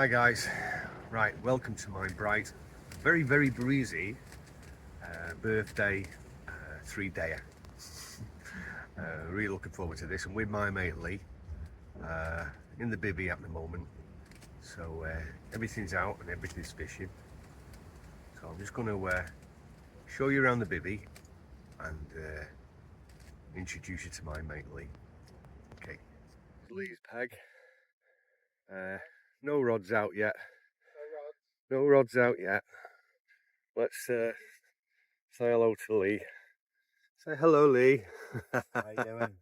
Hi guys, right, welcome to my bright, very breezy birthday 3-dayer. Really looking forward to this. I'm with my mate Lee in the bivvy at the moment, so everything's out and everything's fishing. So I'm just going to show you around the bivvy and introduce you to my mate Lee. Okay, Lee's peg. No rods out yet. No rods out yet. Let's say hello to Lee. Say hello, Lee. How you doing?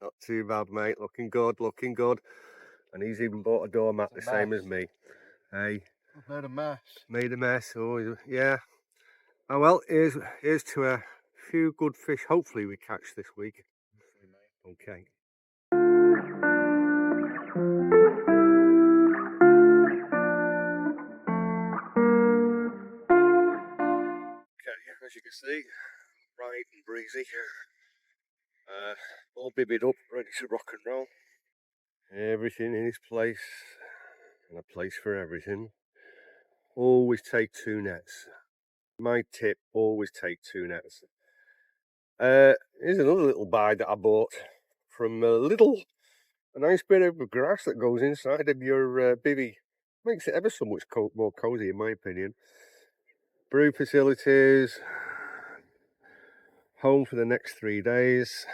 Not too bad, mate. Looking good, looking good. And he's even bought a doormat the same as me. Hey. I've made a mess. Made a mess. Oh, yeah. Oh well. Here's to a few good fish. Hopefully we catch this week. Okay. Okay, as you can see, bright and breezy. All bibbied up, ready to rock and roll. Everything in its place, and a place for everything. Always take 2 nets. My tip: always take 2 nets. Here's another little bide that I bought from a nice bit of grass that goes inside of your bivvy. Makes it ever so much more cozy, in my opinion. Brew facilities. Home for the next 3 days.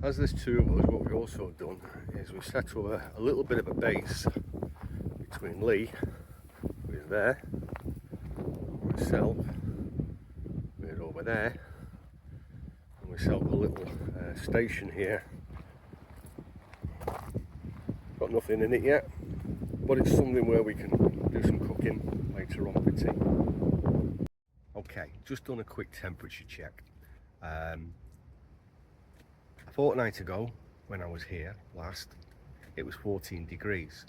As there's 2 of us, what we've also done is we've set up a little bit of a base between Lee, who's there, myself, who's over there, and we set up a little station here. Got nothing in it yet, but it's something where we can do some cooking later on for tea. Okay, just done a quick temperature check. A fortnight ago, when I was here last, it was 14 degrees,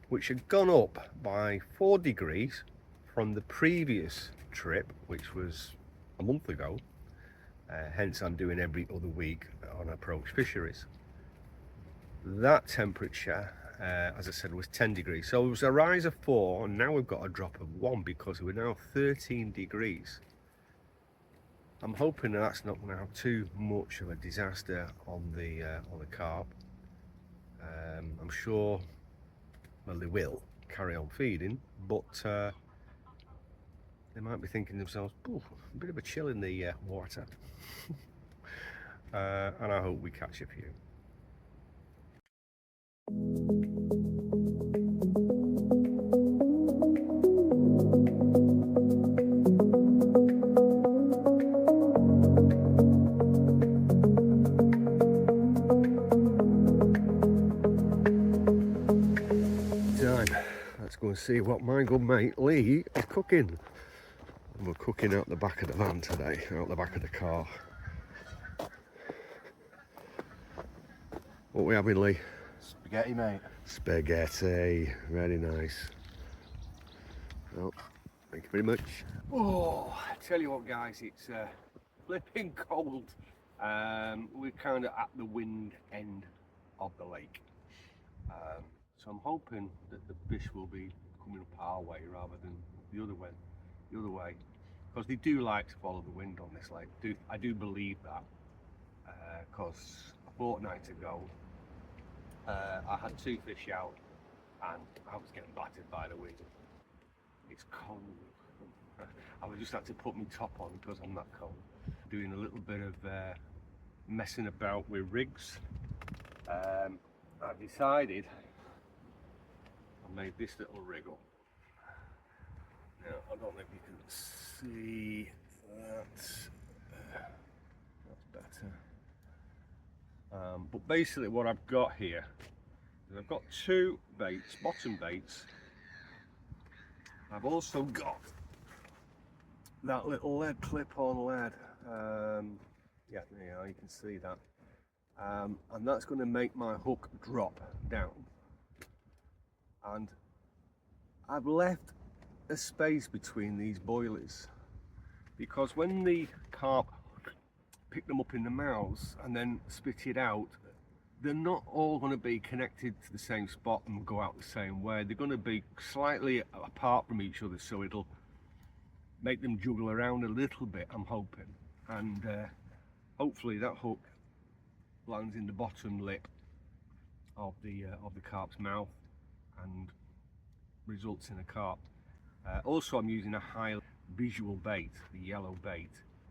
which had gone up by 4 degrees from the previous trip, which was a month ago. Hence I'm doing every other week on Approach Fisheries. That temperature, as I said, was 10 degrees. So it was a rise of 4, and now we've got a drop of 1 because we're now 13 degrees. I'm hoping that's not going to have too much of a disaster on the carp. I'm sure, well, they will carry on feeding, but they might be thinking to themselves, "Ooh, a bit of a chill in the water." And I hope we catch a few. Let's go and see what my good mate Lee is cooking. And we're cooking out the back of the van today, out the back of the car. What we having, Lee? Spaghetti, mate. Spaghetti, very nice. Well, thank you very much. Oh, I tell you what, guys, it's flipping cold. We're kind of at the wind end of the lake. So I'm hoping that the fish will be coming up our way rather than the other way, because they do like to follow the wind on this lake. I do believe that, because a fortnight ago I had 2 fish out and I was getting battered by the wind. It's cold. I would just have to put my top on because I'm that cold. Doing a little bit of messing about with rigs. I've decided I made this little rig up. Now, I don't know if you can see that. That's better. But basically what I've got here is I've got 2 baits, bottom baits. I've also got that little lead clip-on lead. Yeah, there you are, you can see that. And that's going to make my hook drop down. And I've left a space between these boilies because when the carp pick them up in the mouths and then spit it out, they're not all going to be connected to the same spot and go out the same way. They're going to be slightly apart from each other, so it'll make them juggle around a little bit, I'm hoping. And hopefully that hook lands in the bottom lip of the carp's mouth and results in a carp. Also, I'm using a high visual bait, the yellow bait.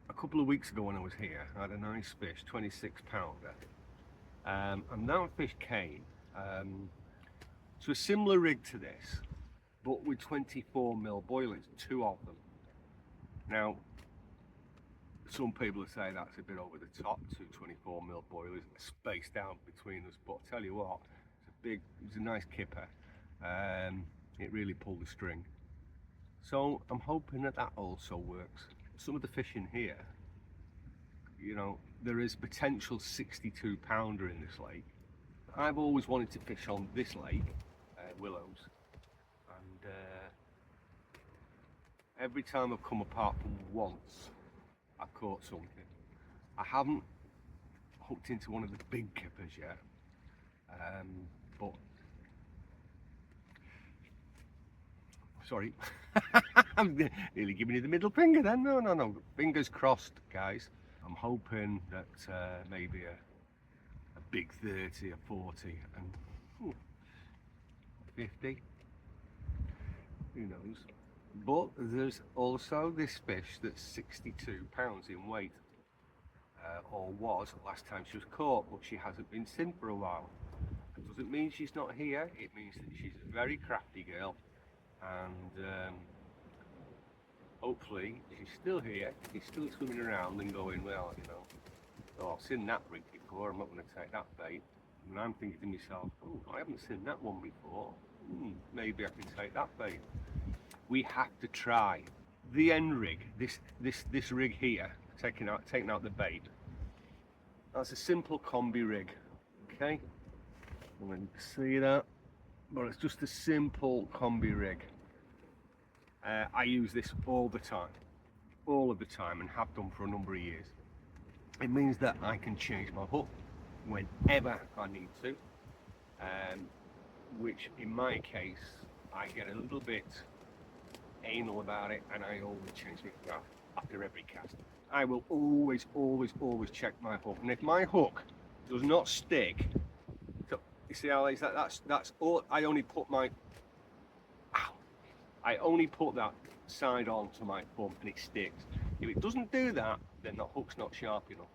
A couple of weeks ago when I was here, I had a nice fish, 26 pounder. And that fish came to a similar rig to this, but with 24mm boilies, 2 of them. Now, some people would say that's a bit over the top, 2 24mm boilies spaced out between us, but I'll tell you what, it was a nice kipper. It really pulled the string. So I'm hoping that that also works. Some of the fish in here, you know, there is potential 62 pounder in this lake. I've always wanted to fish on this lake, Willows, and every time I've come apart from once, I've caught something. I haven't hooked into one of the big kippers yet, but sorry, I'm nearly giving you the middle finger then. No, fingers crossed, guys. I'm hoping that maybe a big 30, a 40, and 50, who knows. But there's also this fish that's 62 pounds in weight, or was last time she was caught, but she hasn't been seen for a while. It doesn't mean she's not here, it means that she's a very crafty girl, and hopefully she's still here, she's still swimming around and going, well, you know, oh, I've seen that rig before, I'm not going to take that bait. And I'm thinking to myself, oh, I haven't seen that one before, maybe I can take that bait. We have to try. The end rig, this rig here, taking out the bait, that's a simple combi rig, okay? You can see that, but it's just a simple combi rig. I use this all the time, and have done for a number of years. It means that I can change my hook whenever I need to, which in my case, I get a little bit anal about it, and I always change my hook after every cast. I will always check my hook, and if my hook does not stick, so you see how that's all. I only put that side on to my thumb and it sticks. If it doesn't do that, then the hook's not sharp enough,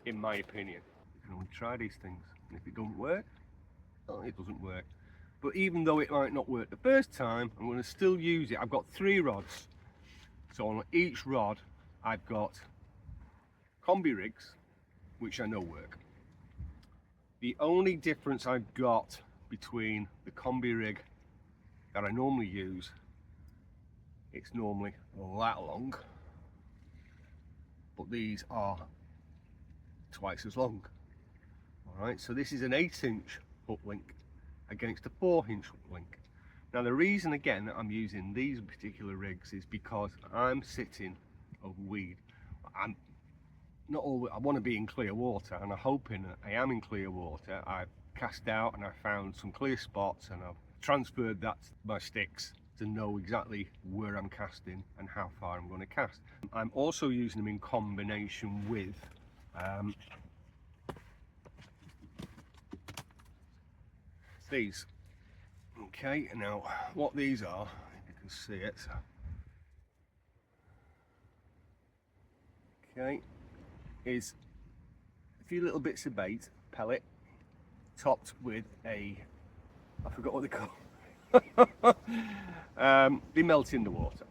in my opinion. You can only try these things, and if it doesn't work, well, it doesn't work. But even though it might not work the first time, I'm going to still use it. I've got 3 rods, so on each rod I've got combi rigs, which I know work. The only difference I've got between the combi rig that I normally use, it's normally that long, but these are twice as long. Alright, so this is an 8-inch hook link against a 4-inch hook link. Now the reason again that I'm using these particular rigs is because I'm sitting over weed. I'm not always, I want to be in clear water, and I'm hoping that I am in clear water. I've cast out and I found some clear spots, and I've transferred that to my sticks to know exactly where I'm casting and how far I'm going to cast. I'm also using them in combination with these. Okay, now what these are, if you can see it, okay, is a few little bits of bait, pellet, topped with I forgot what they call. They melt in the water.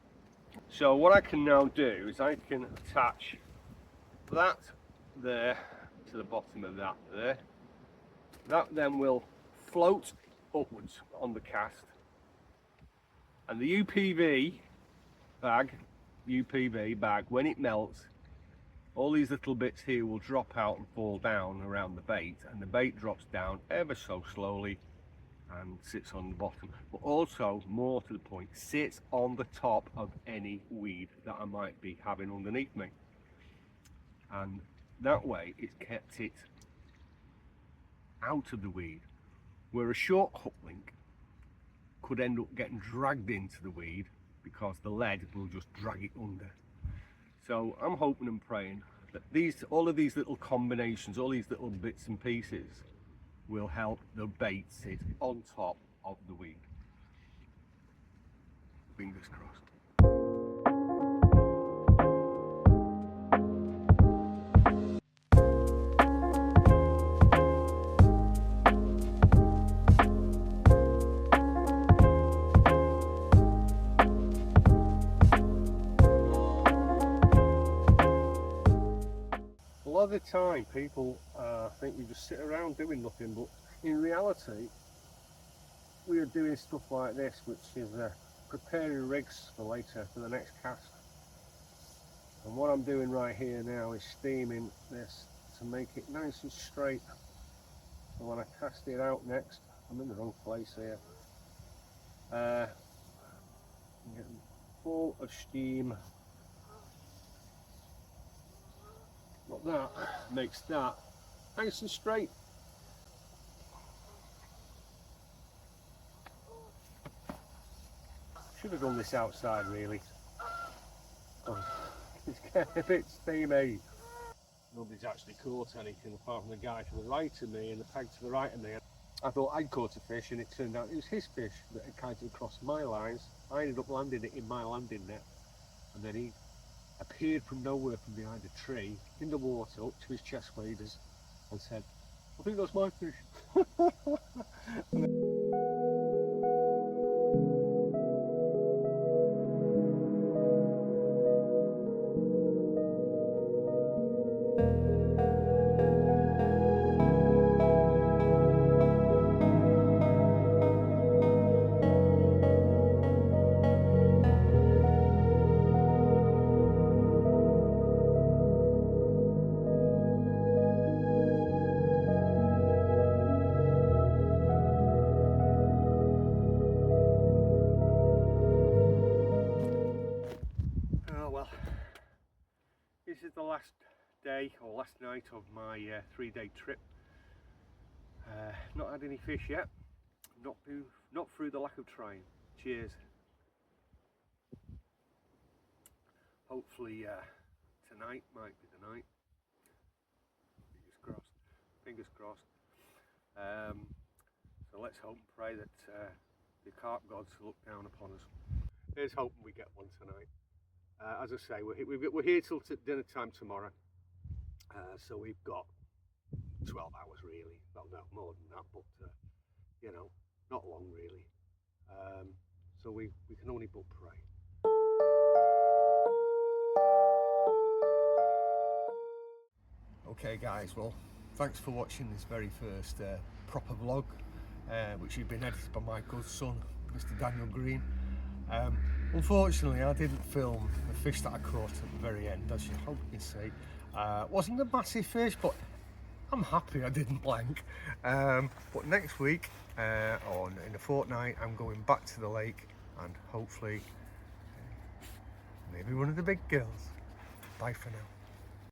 So what I can now do is I can attach that there to the bottom of that there. That then will float upwards on the cast, and the UPV bag, when it melts, all these little bits here will drop out and fall down around the bait, and the bait drops down ever so slowly and sits on the bottom, but also, more to the point, sits on the top of any weed that I might be having underneath me, and that way it's kept it out of the weed, where a short hook link could end up getting dragged into the weed because the lead will just drag it under. So I'm hoping and praying that all of these little combinations, all these little bits and pieces will help the bait sit on top of the weed. Fingers crossed. A lot of the time people think we just sit around doing nothing, but in reality we are doing stuff like this, which is preparing rigs for later, for the next cast. And what I'm doing right here now is steaming this to make it nice and straight, so when I cast it out next, I'm in the wrong place here, I'm getting full of steam. But that makes that nice and straight. Should have done this outside really. Oh, it's getting a bit steamy. Nobody's actually caught anything apart from the guy to the right of me and the peg to the right of me. I thought I'd caught a fish and it turned out it was his fish that had kited across my lines. I ended up landing it in my landing net, and then he appeared from nowhere from behind a tree in the water up to his chest waders and said, "I think that's my fish." Oh well, this is the last day or last night of my 3-day trip. Not had any fish yet, not through the lack of trying. Cheers. Hopefully tonight might be the night. Fingers crossed. Fingers crossed. So let's hope and pray that the carp gods look down upon us. Here's hoping we get one tonight. As I say, we're here till dinner time tomorrow, so we've got 12 hours really. Well, no, more than that, but you know, not long really. So we can only but pray. Okay guys, well thanks for watching this very first proper vlog, which has been edited by my good son, Mr. Daniel Green. Unfortunately I didn't film the fish that I caught at the very end, as you hope you can see. Wasn't a massive fish, but I'm happy I didn't blank. But next week, or in a fortnight, I'm going back to the lake and hopefully maybe one of the big girls. Bye for now.